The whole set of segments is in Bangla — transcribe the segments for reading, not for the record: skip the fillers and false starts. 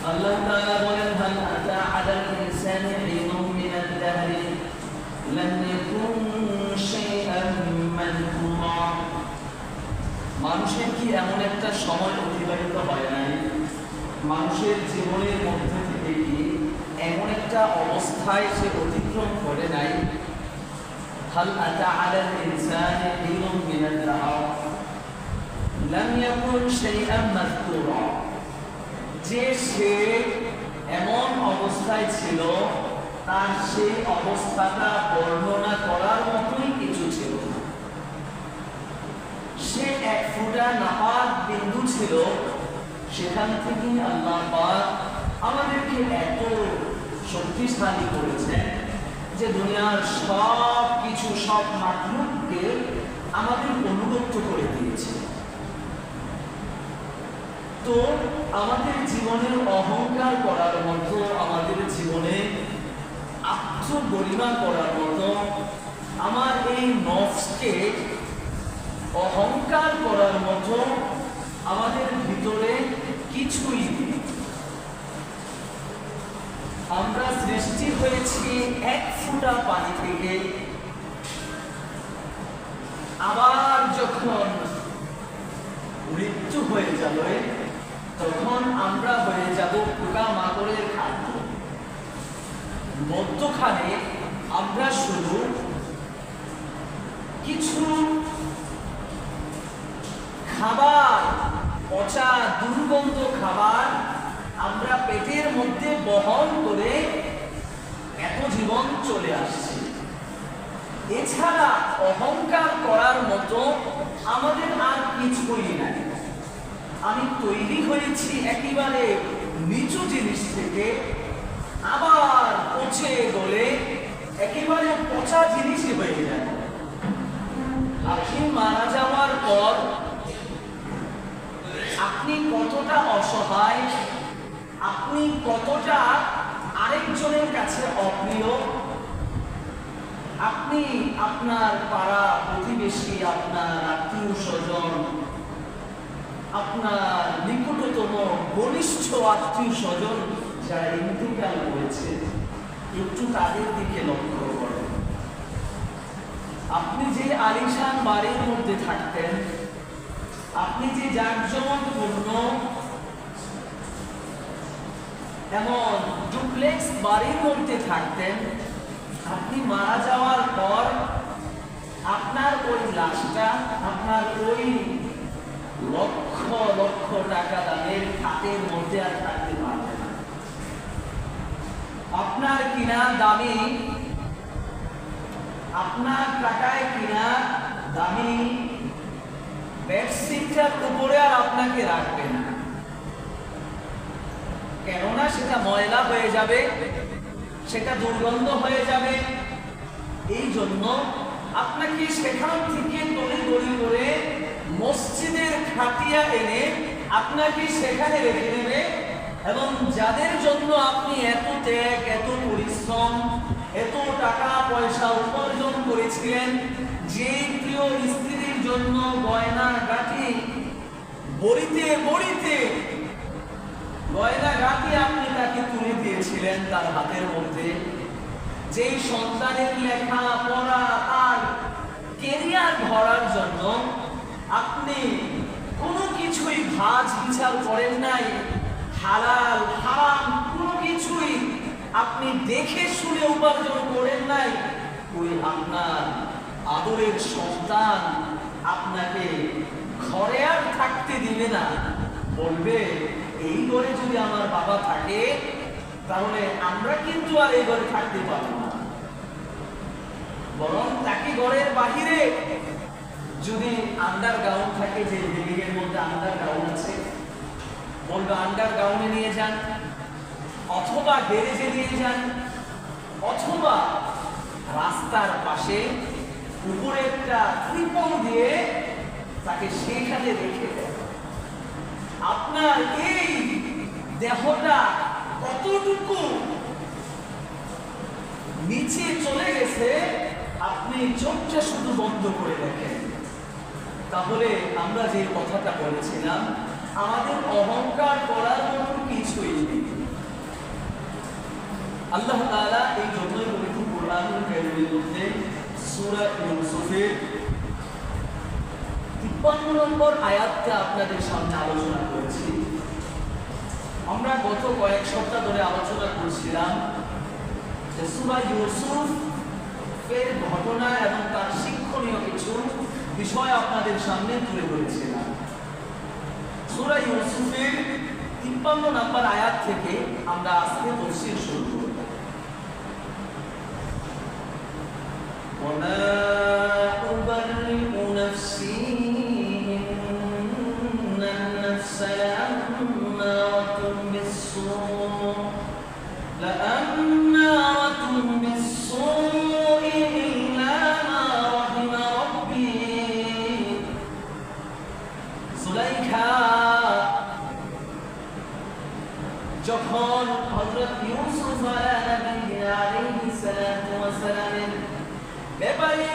আল্লাহ তাআলা বলেন হাল আতা আলাল ইনসানি হিনুম মিনাদ দাহরি লাম ইয়াকুন শাইআন মাযকুরা। মানুষের কি এমন একটা সময় অতিবাহিত হয় নাই, মানুষের জীবনের মধ্যে থেকে কি এমন একটা অবস্থায় সে অতিক্রম করে নাই? হাল আতা আলাল ইনসানি হিনুম মিনাদ দাহরি লাম ইয়াকুন শাইআন মাযকুরা, যে সে এমন অবস্থায় ছিল তার সেই অবস্থাটা বর্ণনা করার মতোই কিছু ছিল না। সে এক ফোঁটা নাপাক বিন্দু ছিল, সেখান থেকে আল্লাহ পাক আমাদেরকে এত শক্তিশালী করেছেন যে দুনিয়ার সব কিছু, সব মাখলুককে আমাদের অনুগত করে দিয়েছে। তো আমাদের জীবনের অহংকার করার মতো, আমাদের জীবনে আত্মগরিমা করার মতো, আমার এই নফসকে অহংকার করার মতো আমাদের ভিতরে কিছুই নেই। আমরা সৃষ্টি হয়েছি এক ফোঁটা পানি থেকে, আবার যখন মৃত্যু হয়ে যাবে তখন আমরা হয়ে যাব পোকা মাকড়ের খাদ্য। মধ্যখানে আমরা শুধু কিছু খাবার, পচা দুর্গন্ধ খাবার আমরা পেটের মধ্যে বহন করে এত জীবন চলে আসছে। এছাড়া অহংকার করার মতো আমাদের আর কিছুই নাই। আমি তৈরি হয়েছি একেবারে নিচু জিনিস থেকে, আবার পচে গলে একেবারে পচা জিনিসই হয়ে যায়। আপনি মারা যাওয়ার পর আপনি কতটা অসহায়, আপনি কতটা আরেকজনের কাছে অপ্রিয়, আপনি আপনার পাড়া প্রতিবেশী, আপনার আত্মীয় স্বজন, আপনার নিকটতম ঘনিষ্ঠ আত্মীয় স্বজন যারা ইন্তেকাল করেছে, একটু তাদের দিকে লক্ষ্য করেন। আপনি যে আলিশান বাড়ির মধ্যে থাকতেন, আপনি যে জাঁকজমকপূর্ণ এমন ডুপ্লেক্স বাড়ির মধ্যে থাকতেন, আপনি মারা যাওয়ার পর আপনার ওই লাশটা আপনার ওই লক্ষ লক্ষ টাকা দামের খাতের মধ্যে আর থাকতে পারবে না। আপনার কিনা দামি, আপনার টাকায় কিনা দামি বেডশিটটার উপরে আর আপনাকে রাখবে না, কেননা সেটা ময়লা হয়ে যাবে, সেটা দুর্গন্ধ হয়ে যাবে। এই জন্য আপনাকে সেখান থেকে তড়িঘড়ি করে মসজিদের খাটিয়া এনে আপনাকে সেখানে রেখে দেবে, এবং যাদের জন্য আপনি এত ত্যাগ, এত পরিশ্রম, এত টাকা পয়সা উপার্জন করেছিলেন, যে প্রিয় স্ত্রীর জন্য গয়না গাঁটি বড়িতে বড়িতে গয়না গাঁটি আপনি তাকে তুলে দিয়েছিলেন তার হাতের মধ্যে, যেই সন্তানের লেখা পড়া, তার কেরিয়ার ধরার জন্য আপনি কোনো কিছুই ভাজ বিচার করেন নাই, হালাল হারাম কোনো কিছুই আপনি দেখে শুনে উপার্জন করেন নাই, ওই আপনার আদরের সন্তান আপনাকে ঘরে আর থাকতে দিবে না, বলবে এই ঘরে যদি আমার বাবা থাকে তাহলে আমরা কিন্তু আর এই ঘরে থাকতে পারবো না। বরং তাকে ঘরের বাহিরে যদি আন্ডারগ্রাউন্ড থাকে, যে বিল্ডিং এর মধ্যে আন্ডারগ্রাউন্ড আছে, বলবে আন্ডারগ্রাউন্ডে নিয়ে যান, অথবা গ্যারেজে নিয়ে যান, অথবা রাস্তার পাশে উপরে একটা ত্রিপল দিয়ে তাকে সেখানে রেখে দেন। আপনার এই দেহটা কতটুকু নিচে চলে গেছে আপনি চোখটা শুধু বন্ধ করে দেখেন। তাহলে আমরা যে কথাটা বলেছিলাম, আমাদের অহংকার করার মতো কিছুই নেই। আল্লাহ তাআলা এই জন্যই পবিত্র কোরআনুল কারীমের মধ্যে সূরা ইউসুফের 53 নম্বর আয়াতটা আপনাদের সামনে আলোচনা করেছি। আমরা গত কয়েক সপ্তাহ ধরে আলোচনা করছিলাম যে সূরা ইউসুফ এর ঘটনা এবং তার শিক্ষণীয় কিছু বিষয় আপনাদের সামনে তুলে ধরেছিলাম। সূরা ইউসুফের 53 নম্বর আয়াত থেকে আমরা আজকে তাফসীর শুরু করব। ওয়ামা উবাররিউ নাফসি ইন্নান নাফসা লাআম্মারাতুন বিস-সূ লাআম্মারাতুন বিস-সূ ইল্লা মা রাহিমা রাব্বি। সুলাইখা যখন হযরত ইউসুফ আলাইহিস সালামের ব্যাপারে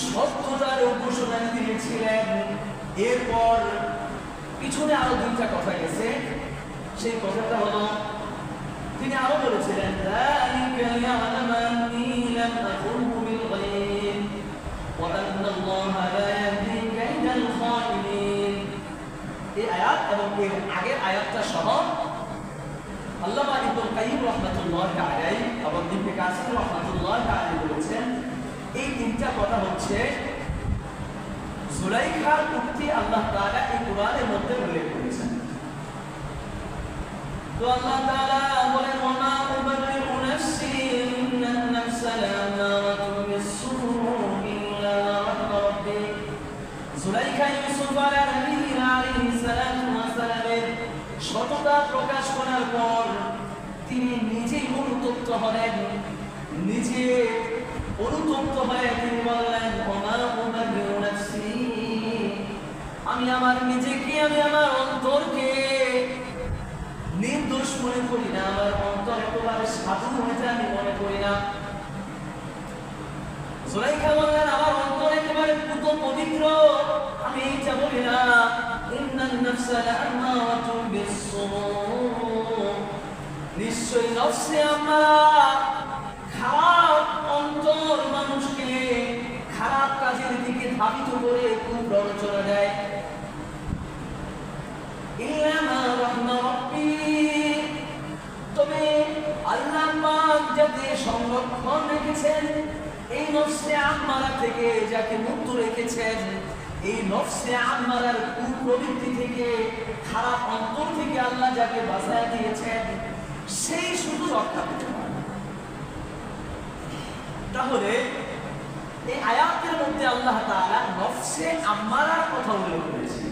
সত্যতার ঘোষণা দিয়েছিলেন, এরপর পিছনে আরো দুইটা কথা গেছে। সেই কথাটা হলো তিনি আরো বলেছিলেন যালিকা লিয়া'লামা আন্নী লাম আকুনহু বিল গায়ব ওয়া আন্না আল্লাহা লা ইয়াহদি কাইদাল খাইনিন। এই আয়াত এবং এর আগের আয়াতটা সহ আল্লামা ইবনুল কাইয়্যিম রাহমাতুল্লাহি আলাইহি এবং ইবনে কাসির রাহমাতুল্লাহি আলাইহি বলেছেন এই তিনটা কথা হচ্ছে সুলাইখার উক্তি আল্লাহ তাআলা এই কোরআনের মধ্যে উল্লেখ করেছেন। তো আল্লাহ তাআলা বলেন ওয়ামা উবাররিউ নাফসি ইন্নান নাফসা লাআম্মারাতুন বিস-সূ ইল্লা মা রাহিমা রাব্বি। সুলাইখা ইউসুফ আলাইহিস সালামের সততা প্রকাশ করার পর তিনি নিজেই অনুতপ্ত হলেন। নিজে অনুতপ্ত হয়ে তিনি বললেন ওমা উবাররিউ নাফসি, আমি আমার নিজেকে, আমি আমার অন্তরকে নির্দোষ মনে করি না, আমার অন্তর একেবারে সাধু হয়েছে আমি মনে করি না। সুলাইখা বললেন আমার অন্তর একেবারে পুত পবিত্র, আমি এইটা বলি না। ইন্নান নাফসা লাআম্মারাতুন বিস-সূ, নিশ্চয়ই নফসে আম্মারা, খারাপ অন্তর মানুষকে খারাপ কাজের দিকে ধাবিত করে কুপ্ররোচনা দেয়। ইল্লা মা রাহিমা রাব্বি, তবে আল্লাহ পাক যাকে সংরক্ষণ রেখেছেন এই নফসে আম্মারা থেকে, যাকে মুক্ত রেখেছেন এই নফসে আম্মারার কুপ্রবৃত্তি থেকে, খারাপ অন্তর থেকে আল্লাহ যাকে বাঁচায় দিয়েছেন সেই শুধু রক্ষা পেতে পারে। তাহলে এই আয়াতের মধ্যে আল্লাহ তাআলা নফসে আম্মারার কথা উল্লেখ করেছেন।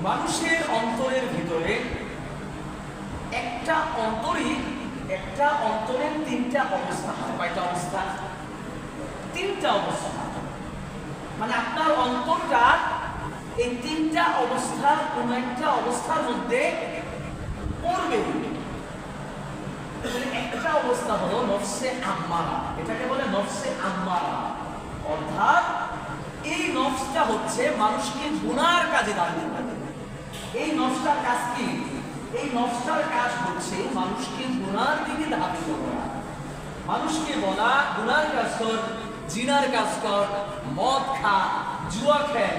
মানুষের অন্তরের ভিতরে একটা অন্তরের তিনটা অবস্থা হয়। কয়টা অবস্থা? তিনটা অবস্থা। মানে আপনার অন্তরটা এই তিনটা অবস্থা কোন একটা অবস্থার মধ্যে পড়বে। একটা অবস্থা হলো নফসে আম্মারা, এটাকে বলে নফসে আম্মারা। অর্থাৎ এই নফসটা হচ্ছে মানুষকে গুনার কাজে দাঁড়িয়ে থাকে। এই নফসটার কাজ কি? এই নফসটার কাজ হচ্ছে মানুষকে গুনার দিকে ধাবিত করা, মানুষকে বলা গুনার কাজ কর, জিনার কাজ কর, মদ খা, জুয়া খেল,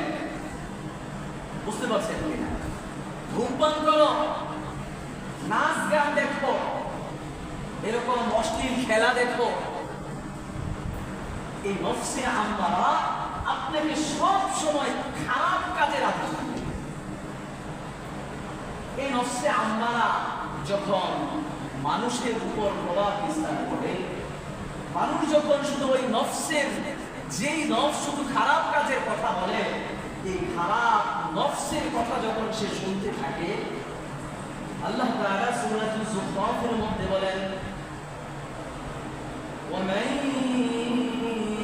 বুঝতে পারছেন কিনা, ধূমপান করো, নাচ গান দেখো, এরকম অশ্লীল খেলা দেখো। এই নফসে আম্মারা আপনাকে সব সময় খারাপ কাজের আদেশ দেবে। এই নফসে আম্মারা যখন মানুষের উপর প্রভাব বিস্তার করে, মানুষ যখন শুধু ওই নফসের, যেই নফস শুধু খারাপ কাজের কথা বলে, এই খারাপ নফসের কথা যখন সে শুনতে থাকে, আল্লাহ তাআলা সূরা যুখরাফের মধ্যে বলেন ومن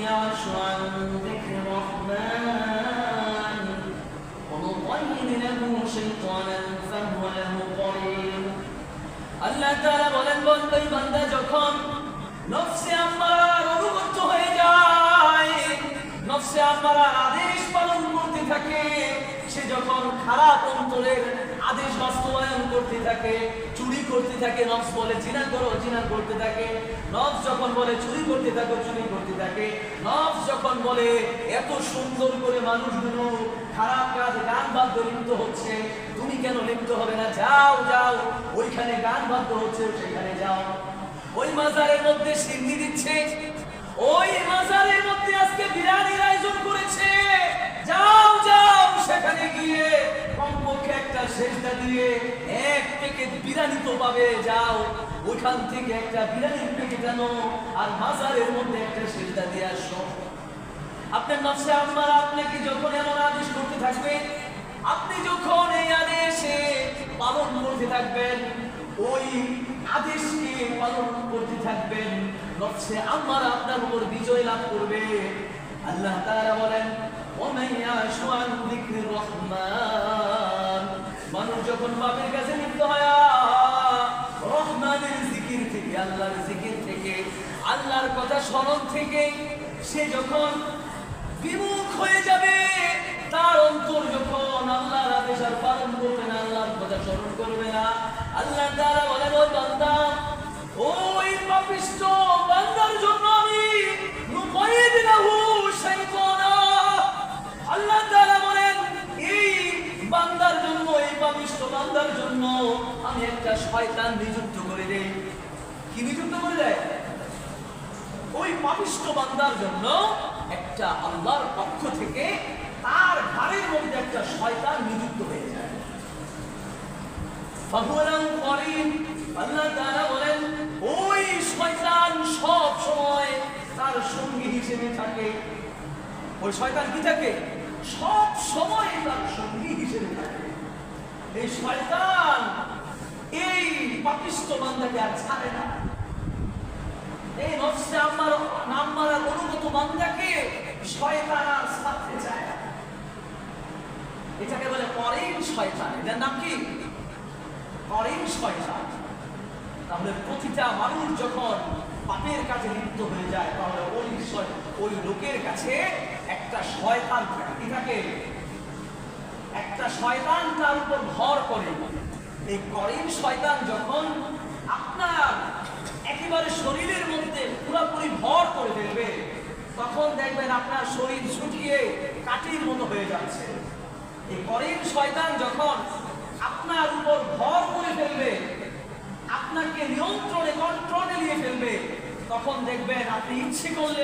يعش عن ذكر الرحمن ونقيض له شيطانا فهو له قرين। আল্লাহ তাআলা বলেন বন্ধু বান্দা যখন নফসে আম্মারার অনুগত হয়ে যায়, নফসে আম্মারার আদেশ পালন করতে থাকে, সে যখন খারাপ অন্তরের আদেশ বাস্তবায়ন করতে থাকে, চুরি করতে থাকে। নফস বলে জিনা করো, জিনা করতে থাকে। নফস যখন বলে চুরি করতে থাকো, চুরি করতে থাকে। নফস যখন বলে এত সুন্দর করে মানুষগুলো খারাপ কাজ গান বাদ্য লিপ্ত হচ্ছে, তুমি কেন লিপ্ত হবে না? যাও যাও, ওইখানে গান বাদ্য হচ্ছে, সেখানে যাও। ওই মাজারের মধ্যে সিন্নি দিচ্ছে, ওই মাজারের মধ্যে আজকে বিরিয়ানির আয়োজন করেছে, যাও যাও, সেখানে গিয়ে কমপক্ষে একটা সেজদা দিয়ে এক প্যাকেট বিরিয়ানি তো পাবে, যাও ওইখান থেকে একটা বিরিয়ানির প্যাকেট আনো আর মাজারের মধ্যে একটা সেজদা দিয়ে আসো। আপনার নফসে আম্মারা আপনাকে যখন এমন আদেশ করতে থাকবে, আপনি যখন এই আদেশে পালন করতে থাকবেন, ওই আদেশকে পালন করতে থাকবেন, নফসে আম্মারা আপনার উপর বিজয় লাভ করবে। আল্লাহ তাআলা বলেন, ওমান ইয়াশু আন যিকরির রহমান, মানুষ যখন বাপের কাছে লিপ্ত হয় রহমানের জিকির থেকে, আল্লাহর জিকির থেকে, আল্লাহর কথা স্মরণ থেকে সে যখন বিমুখ হয়ে যাবে, তার অন্তর যখন আল্লাহর আদেশ আর পালন করবে না, আল্লাহর কথা স্মরণ করবে না, আল্লাহ তাআলা বলেন, ও বান্দা, ওই পাপিষ্ঠ বান্দার জন্য আমি নুকাইদিনাহু শাইতানা, আল্লাহ তাআলা বলেন, এই বান্দার জন্য, এই পাপিষ্ঠ বান্দার জন্য আমি একটা শয়তান নিযুক্ত করে দেই। কি নিযুক্ত করে দেয়? ওই পাপিষ্ঠ বান্দার জন্য একটা আল্লাহর পক্ষ থেকে তার ঘরের মধ্যে একটা শয়তান নিযুক্ত হয়ে যায়। ফাহুয়ালাহু করিন, আল্লাহ তাআলা বলেন, ওই শয়তান সব সময় তার সঙ্গী হিসেবে থাকে। ওই শয়তান কি থাকে? সব সময় তার সঙ্গী হিসেবে থাকে। এই শয়তান এই পাপিষ্ঠ বান্দাকে আর ছাড়ে না। এই নফসে আম্মারা অনুগত বান্দাকে শয়তান আর ছাড়তে চায় না। এটাকে বলে করিন শয়তান। এটার নাম কি? করিন শয়তান। তাহলে প্রতিটা মানুষ যখন পাপের কাছে লিপ্ত হয়ে যায়, তাহলে ওই লোকের কাছে একটা শয়তান থাকে। কি থাকে? একটা শয়তান তার উপর ভর করে। এই করিন শয়তান যখন আপনার একেবারে শরীরের মধ্যে পুরোপুরি ভর করে ফেলবে, তখন দেখবেন আপনার শরীর শুকিয়ে কাঠির মতো হয়ে যাচ্ছে। এই করিন শয়তান যখন আপনার উপর ভর করে ফেলবে, আপনাকে নিয়ন্ত্রণে, কন্ট্রোলে নিয়ে ফেলবে, তখন দেখবেন আপনি ইচ্ছে করলে